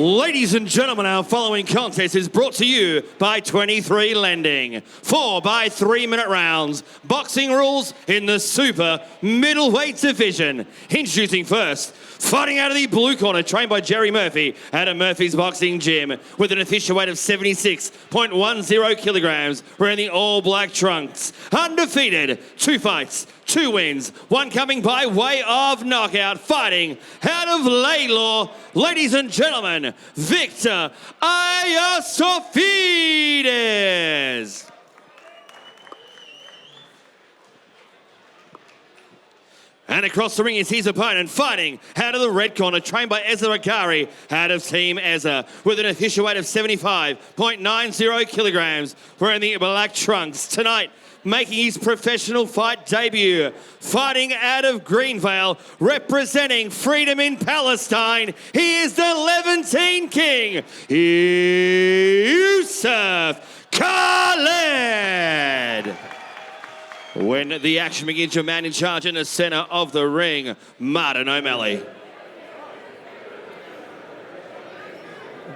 Ladies and gentlemen, our following contest is brought to you by 23 Lending. 4 by 3 minute rounds. Boxing rules in the super middleweight division. Introducing first, fighting out of the blue corner, trained by Jerry Murphy out of Murphy's Boxing Gym with an official weight of 76.10 kilograms, wearing the all-black trunks. Undefeated, 2 fights, 2 wins, 1 coming by way of knockout, fighting out of Laidlaw, ladies and gentlemen, Victor Losifidis. And across the ring is his opponent, fighting out of the red corner, trained by Ezra Akari out of Team Ezra, with an official weight of 75.90 kilograms, wearing the black trunks. Tonight, making his professional fight debut, fighting out of Greenvale, representing freedom in Palestine, he is the Levantine King, Youssef Khaled. When the action begins, your man in charge in the center of the ring, Martin O'Malley.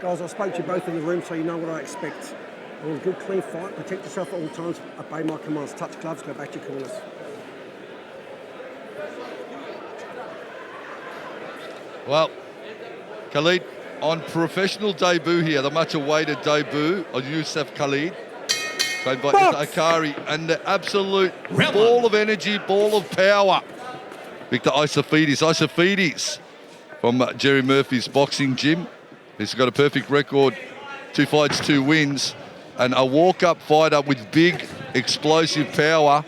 Guys, I spoke to you both in the room, so you know what I expect. I want a good, clean fight. Protect yourself at all times. Obey my commands. Touch gloves. Go back to your corners. Well, Khaled, on professional debut here, the much-awaited debut of Youssef Khaled, trained by Akari, and the absolute ball of energy, ball of power. Victor Losifidis from Jerry Murphy's Boxing Gym. He's got a perfect record, 2 fights, 2 wins. And a walk-up fighter with big, explosive power.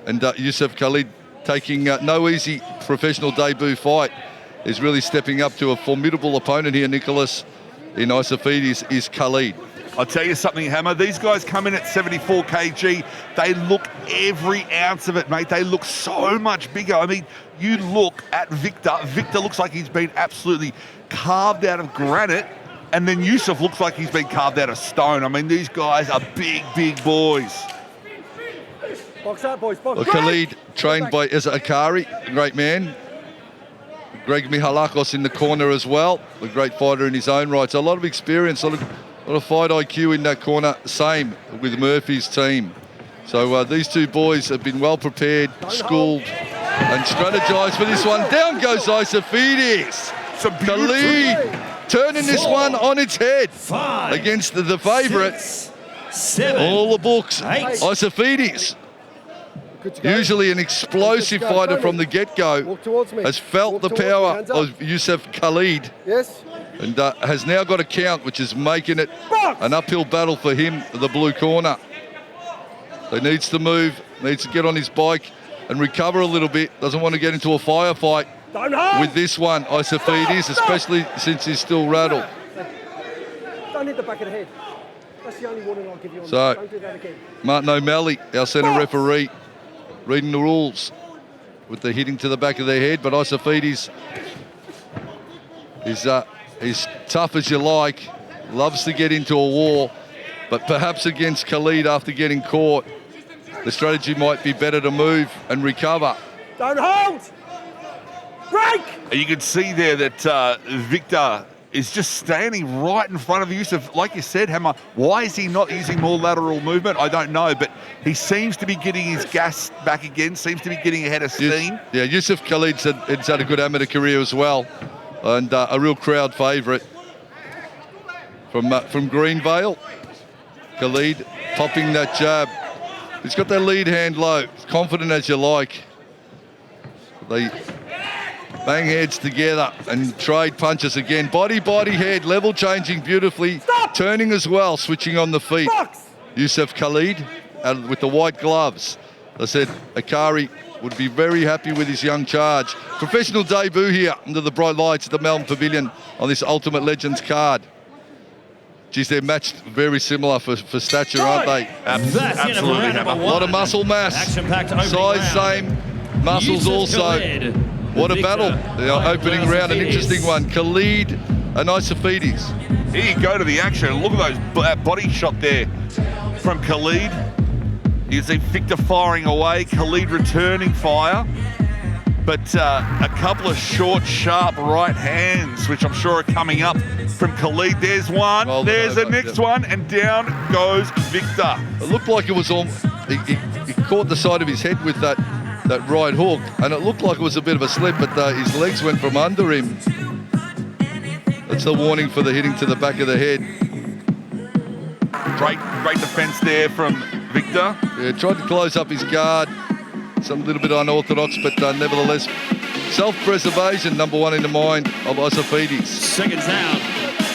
And Youssef Khaled taking no easy professional debut fight. Is really stepping up to a formidable opponent here, Nicholas, in Losifidis, is Khaled. I'll tell you something, Hammer. These guys come in at 74 kg. They look every ounce of it, mate. They look so much bigger. I mean, you look at Victor. Victor looks like he's been absolutely carved out of granite. And then Youssef looks like he's been carved out of stone. I mean, these guys are big, big boys. Box out, boys. Box. Well, Khaled, trained by Ezra Akari, great man. Greg Mihalakos in the corner as well, a great fighter in his own right. So a lot of experience, a lot of fight IQ in that corner. Same with Murphy's team. So these 2 boys have been well prepared, schooled, and strategized for this one. Down goes Losifidis. Khaled turning this one on its head against the favourite. 7, all the books. 8. Losifidis, usually an explosive fighter from the get-go, has felt the power of Youssef Khaled. Yes. And has now got a count, which is making it an uphill battle for him, the blue corner. So he needs to move, needs to get on his bike and recover a little bit. Doesn't want to get into a firefight with this one, Losifidis, especially since he's still rattled. Don't hit the back of the head. That's the only warning I'll give you on So, that. Don't do that again. Martin O'Malley, our centre referee, reading the rules with the hitting to the back of their head, but Losifidis is tough as you like, loves to get into a war, but perhaps against Khaled after getting caught, the strategy might be better to move and recover. Don't hold! Break! You can see there that Victor is just standing right in front of Youssef. Like you said, Hammer, why is he not using more lateral movement? I don't know, but he seems to be getting his gas back again, seems to be getting ahead of steam. Yeah, Youssef Khaled's had a good amateur career as well, and a real crowd favourite from Greenvale. Khaled popping that jab. He's got that lead hand low, confident as you like. They bang heads together and trade punches again. Body, head, level changing beautifully. Stop. Turning as well, switching on the feet. Box. Youssef Khaled with the white gloves. I said Akari would be very happy with his young charge. Professional debut here under the bright lights at the Melbourne Pavilion on this Ultimate Legends card. Geez, they're matched very similar for stature, aren't they? Absolutely. A lot of muscle mass. Size same, muscles also. What a battle. The opening round, an interesting one. Khaled and Losifidis. Here you go to the action. Look at that body shot there from Khaled. You can see Victor firing away, Khaled returning fire. but a couple of short, sharp right hands, which I'm sure are coming up from Khaled. There's one, there's the next one, and down goes Victor. It looked like it was all. He caught the side of his head with that right hook, and it looked like it was a bit of a slip, but his legs went from under him. That's the warning for the hitting to the back of the head. Great defence there from Victor. Yeah, tried to close up his guard. Some little bit unorthodox, but nevertheless, self-preservation, number one in the mind of Losifidis. Seconds out.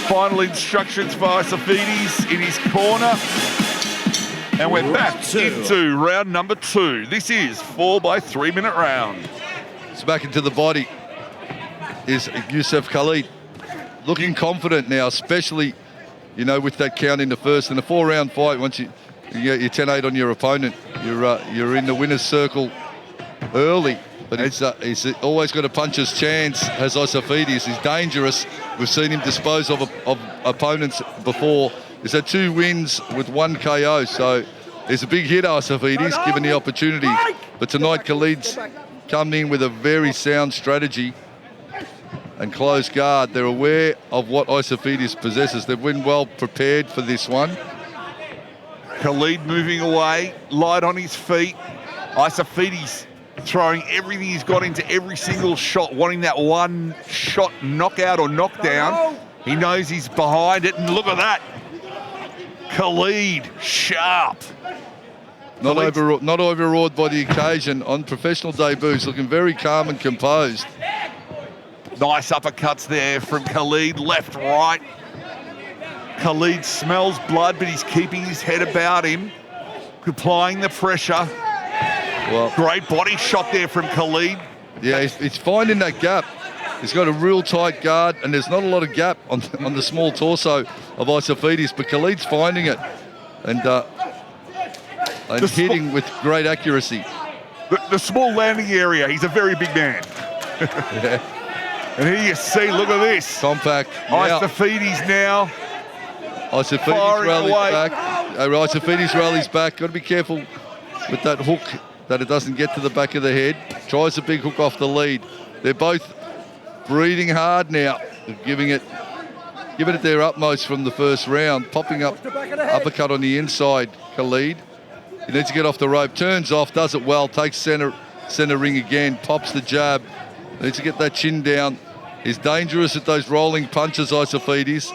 Final instructions for Losifidis in his corner. And we're back into round number 2. This is 4 by 3 minute round. It's back into the body is Youssef Khaled. Looking confident now, especially, you know, with that count in the first. In a 4-round fight, once you get your 10-8 on your opponent, you're in the winner's circle early. But he's always got a puncher's chance, has Losifidis. He's dangerous. We've seen him dispose of opponents before. He's had 2 wins with 1 KO, so he's a big hitter, Losifidis, given the opportunity. But tonight, Khaled's come in with a very sound strategy and close guard. They're aware of what Losifidis possesses. They've been well prepared for this one. Khaled moving away, light on his feet. Losifidis throwing everything he's got into every single shot, wanting that one shot knockout or knockdown. He knows he's behind it, and look at that. Khaled, sharp. Not overawed by the occasion on professional debuts, looking very calm and composed. Nice uppercuts there from Khaled, left, right. Khaled smells blood, but he's keeping his head about him, applying the pressure. Well, great body shot there from Khaled. Yeah, he's finding that gap. He's got a real tight guard, and there's not a lot of gap on the small torso of Losifidis, but Khaled's finding it and hitting with great accuracy. The small landing area, he's a very big man. Yeah. And here you see, look at this. Compact. Losifidis now. Losifidis rallies back. Losifidis rallies back. Got to be careful with that hook that it doesn't get to the back of the head. Tries a big hook off the lead. They're both breathing hard now, giving it their utmost from the first round. Popping up uppercut on the inside, Khaled. He needs to get off the rope. Turns off, does it well. Takes center ring again. Pops the jab. Needs to get that chin down. He's dangerous at those rolling punches, Losifidis.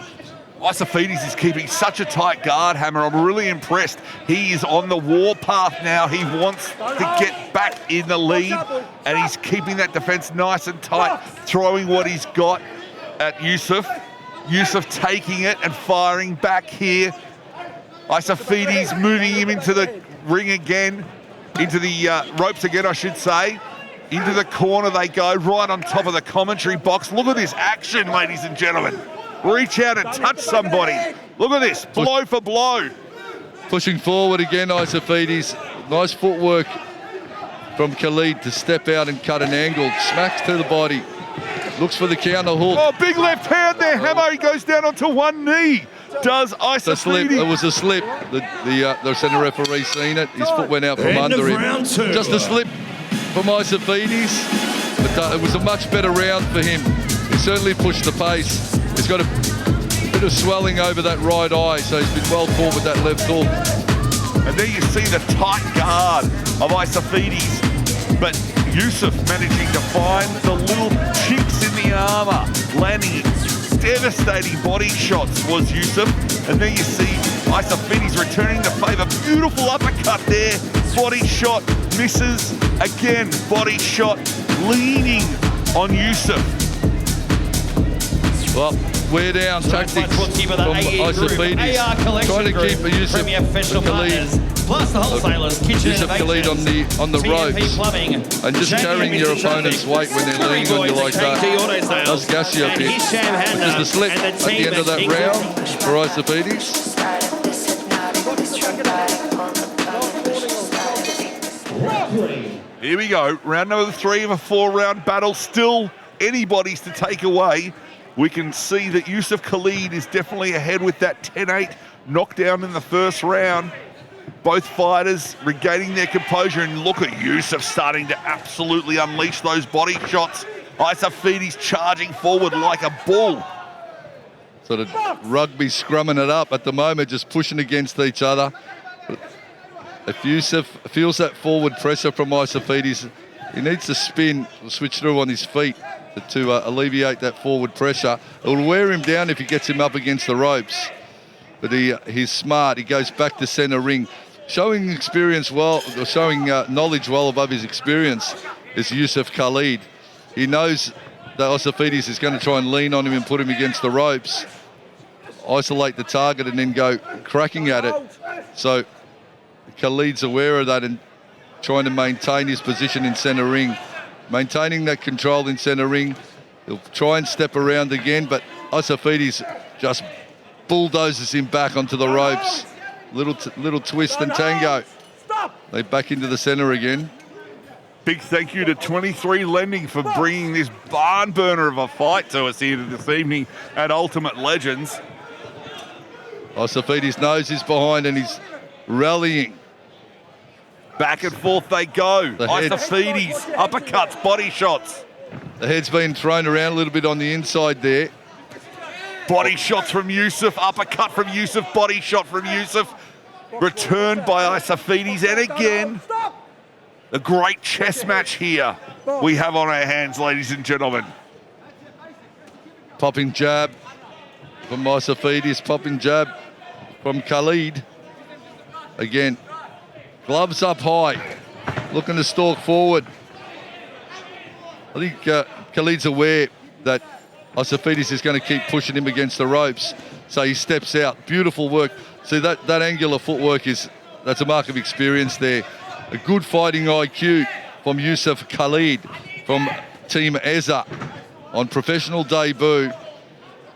Losifidis is keeping such a tight guard, Hammer. I'm really impressed. He is on the warpath now. He wants to get back in the lead, and he's keeping that defense nice and tight, throwing what he's got at Youssef. Youssef taking it and firing back here. Losifidis moving him into the ring again, into the ropes again, I should say. Into the corner they go, right on top of the commentary box. Look at this action, ladies and gentlemen. Reach out and touch somebody. Look at this, blow for blow. Pushing forward again, Losifidis. Nice footwork from Khaled to step out and cut an angle. Smacks to the body. Looks for the counter hook. Oh, big left hand there, Hammer. He goes down onto one knee. Does Losifidis. It was a slip. The centre referee seen it. His foot went out from under him. Just a slip from Losifidis. But it was a much better round for him. He certainly pushed the pace. He's got a bit of swelling over that right eye, so he's been well caught with that left hook. And there you see the tight guard of Losifidis, but Youssef managing to find the little chinks in the armour, landing devastating body shots was Youssef. And there you see Losifidis returning the favour. Beautiful uppercut there, body shot, misses, again, body shot, leaning on Youssef. Well, wear down tactics from Losifidis. Trying to keep Youssef plus the wholesalers, kitchen Khaled on the ropes and just carrying your opponent's weight when they're leaning on you like that. Does gas you a bit. Just a slip at the end of that round for Losifidis. Here we go, round number 3 of a 4-round battle. Still anybody's to take away. We can see that Youssef Khaled is definitely ahead with that 10-8 knockdown in the first round. Both fighters regaining their composure, and look at Youssef starting to absolutely unleash those body shots. Losifidis charging forward like a bull. Sort of rugby scrumming it up at the moment, just pushing against each other. If Youssef feels that forward pressure from Losifidis, he needs to spin, switch through on his feet to alleviate that forward pressure. It will wear him down if he gets him up against the ropes. But he's smart. He goes back to centre ring. Showing experience well, showing knowledge well above his experience is Youssef Khaled. He knows that Losifidis is going to try and lean on him and put him against the ropes, isolate the target and then go cracking at it. So Khaled's aware of that and trying to maintain his position in centre ring. Maintaining that control in centre ring. He'll try and step around again, but Losifidis just bulldozes him back onto the ropes. Little twist and tango. They back into the centre again. Big thank you to 23 Lending for bringing this barn burner of a fight to us here this evening at Ultimate Legends. Losifidis knows he's behind and he's rallying. Back and forth they go. Losifidis, uppercuts, body shots. The head's been thrown around a little bit on the inside there. Body shots from Youssef, uppercut from Youssef, body shot from Youssef. Returned by Losifidis, and again, a great chess match here we have on our hands, ladies and gentlemen. Popping jab from Losifidis, popping jab from Khaled. Again, gloves up high, looking to stalk forward. I think Khaled's aware that Losifidis is going to keep pushing him against the ropes, so he steps out. Beautiful work. See, that angular footwork that's a mark of experience there. A good fighting IQ from Youssef Khaled from Team Eza on professional debut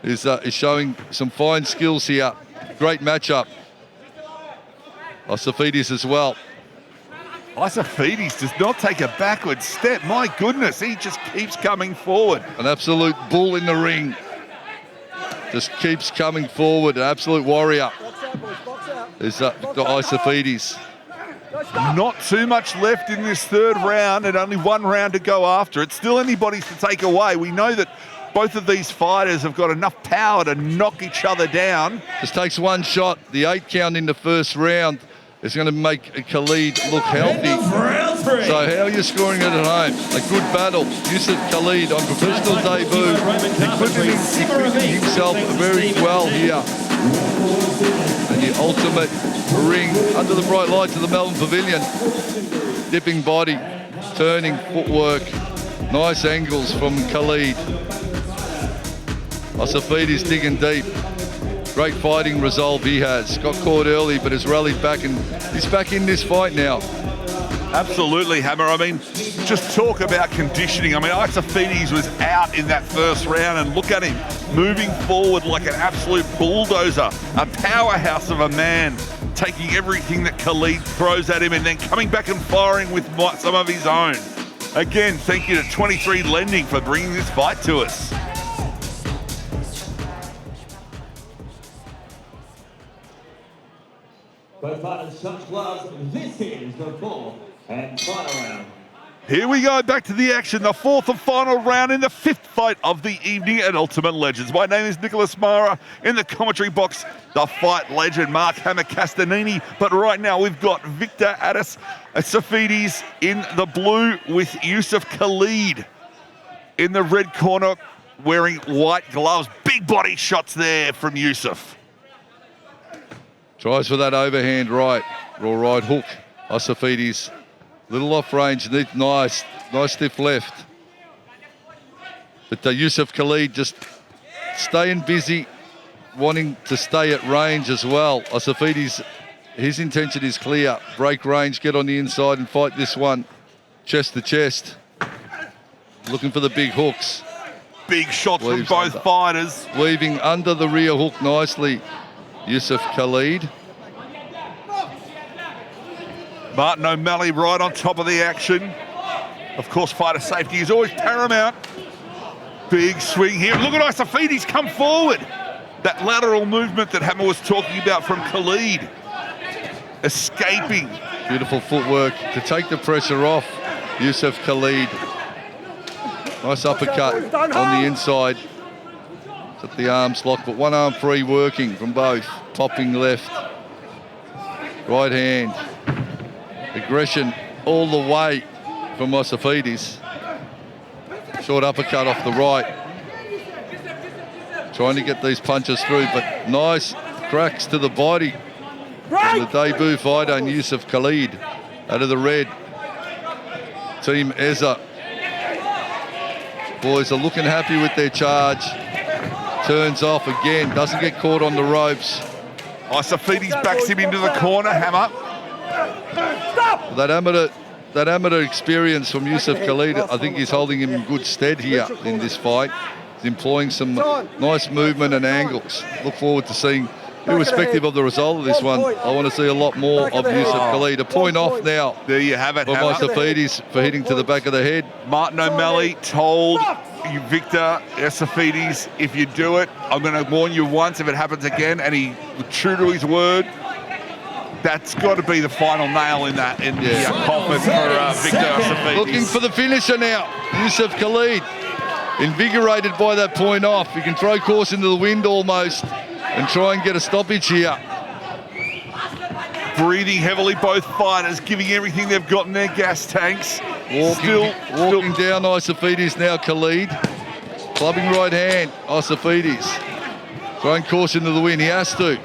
is showing some fine skills here. Great matchup. Losifidis as well. Losifidis does not take a backward step. My goodness, he just keeps coming forward. An absolute bull in the ring. Just keeps coming forward. An absolute warrior. Is Losifidis. Not too much left in this third round and only one round to go after. It's still anybody's to take away. We know that both of these fighters have got enough power to knock each other down. Just takes one shot. The 8 count in the first round is going to make Khaled look healthy. So how are you scoring it at home? A good battle. Youssef Khaled on professional debut. Equipping himself very well here. And the ultimate ring under the bright lights of the Melbourne Pavilion. Dipping body, turning footwork, nice angles from Khaled. Losifidis digging deep. Great fighting resolve he has. Got caught early, but has rallied back, and he's back in this fight now. Absolutely, Hammer. I mean, just talk about conditioning. I mean, Losifidis was out in that first round, and look at him moving forward like an absolute bulldozer, a powerhouse of a man, taking everything that Khaled throws at him and then coming back and firing with some of his own. Again, thank you to 23 Lending for bringing this fight to us. Both fighters touch gloves. This is the fourth and final round. Here we go, back to the action, the fourth and final round in the fifth fight of the evening at Ultimate Legends. My name is Nicholas Mara. In the commentary box, the fight legend Mark Hammer Castanini. But right now we've got Victor Losifidis in the blue with Youssef Khaled in the red corner wearing white gloves. Big body shots there from Youssef. Tries for that overhand right, raw right hook. Losifidis, little off range, nice stiff left. But Youssef Khaled just staying busy, wanting to stay at range as well. Losifidis, his intention is clear. Break range, get on the inside and fight this one chest to chest. Looking for the big hooks. Big shots from both fighters. Weaving under the rear hook nicely. Youssef Khaled. Martin O'Malley right on top of the action. Of course, fighter safety is always paramount. Big swing here. Look at Losifidis come forward. That lateral movement that Hammer was talking about from Khaled. escaping. Beautiful footwork to take the pressure off Youssef Khaled. Nice uppercut on the inside. At the arms lock, but one arm free working from both. Topping left. Right hand. Aggression all the way from Losifidis. Short uppercut off the right. Trying to get these punches through, but nice cracks to the body. From the debut fighter, Youssef Khaled, out of the red. Team Eza. Boys are looking happy with their charge. Turns off again, doesn't get caught on the ropes. Losifidis backs him into the corner, Hammer. That amateur experience from Youssef Khaled, I think he's holding him in good stead here in this fight. He's employing some nice movement and angles. Look forward to seeing, irrespective of the result of this one, I want to see a lot more of Youssef Khaled. A point off now. There you have it, for Losifidis for hitting to the back of the head. Martin O'Malley told you, Victor Losifidis, if you do it, I'm going to warn you once. If it happens again, and he true to his word, that's got to be the final nail in that coffin for Victor Losifidis. Looking for the finisher now. Youssef Khaled, invigorated by that point off. He can throw caution to the wind almost and try and get a stoppage here. Breathing heavily, both fighters giving everything they've got in their gas tanks. Walking down Losifidis now, Khaled. Clubbing right hand, Losifidis. Throwing caution to the wind, he has to.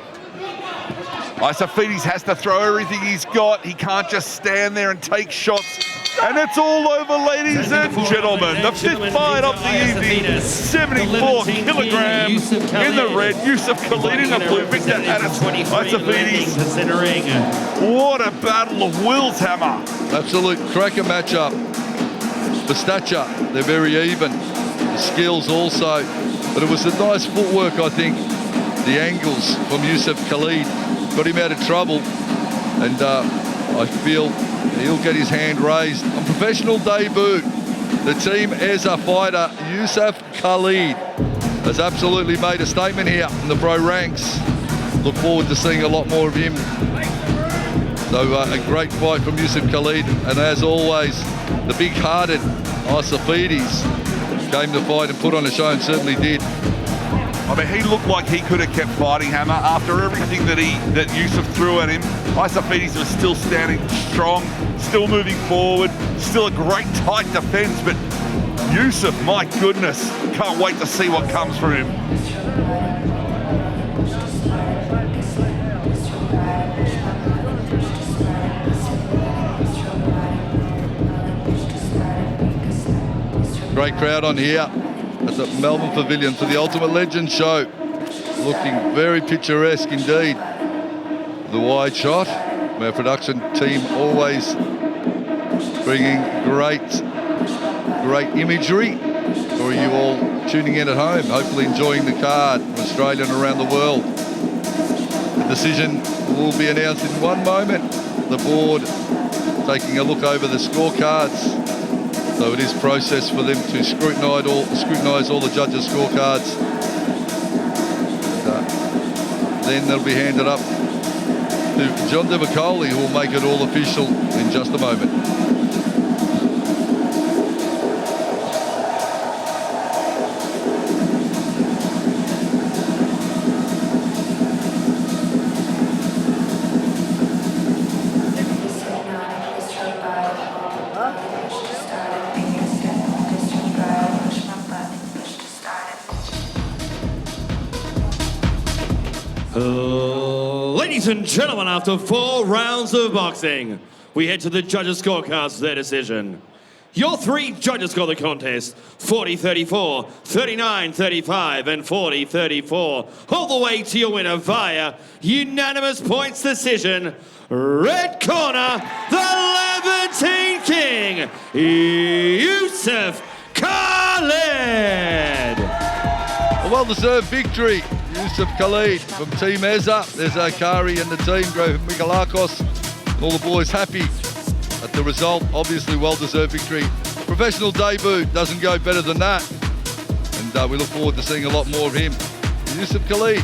Losifidis has to throw everything he's got. He can't just stand there and take shots. And it's all over, ladies and gentlemen. The fifth fight of the evening. 74 kilograms in the red. Youssef Khaled in the blue. Victor Losifidis. What a battle of wills, Hammer. Absolute cracker matchup. The stature, they're very even. The skills also. But it was the nice footwork, I think. The angles from Youssef Khaled got him out of trouble. And I feel he'll get his hand raised. On professional debut, the Team Eza fighter, Youssef Khaled, has absolutely made a statement here in the pro ranks. Look forward to seeing a lot more of him. So a great fight from Youssef Khaled, and as always, the big-hearted Losifidis came to fight and put on a show, and certainly did. I mean, he looked like he could have kept fighting, Hammer, after everything that Youssef threw at him. Losifidis was still standing strong, still moving forward, still a great tight defence, but Youssef, my goodness, can't wait to see what comes from him. Great crowd on here at the Melbourne Pavilion for the Ultimate Legend show. Looking very picturesque indeed. The wide shot. Our production team always bringing great imagery for you all tuning in at home. Hopefully enjoying the card from Australia and around the world. The decision will be announced in one moment. The board taking a look over the scorecards. So it is process for them to scrutinise all the judges' scorecards. Then they'll be handed up to John DeVicoli, who will make it all official in just a moment. Ladies and gentlemen, after 4 rounds of boxing, we head to the judges' scorecards for their decision. Your 3 judges score the contest 40-34, 39-35, and 40-34. All the way to your winner via unanimous points decision. Red corner, the Levantine King, Youssef Khaled. A well-deserved victory. Youssef Khaled from Team Eza. There's Akari and the team, Grove Mikalakos. All the boys happy at the result. Obviously, well-deserved victory. Professional debut doesn't go better than that. And we look forward to seeing a lot more of him. Youssef Khaled.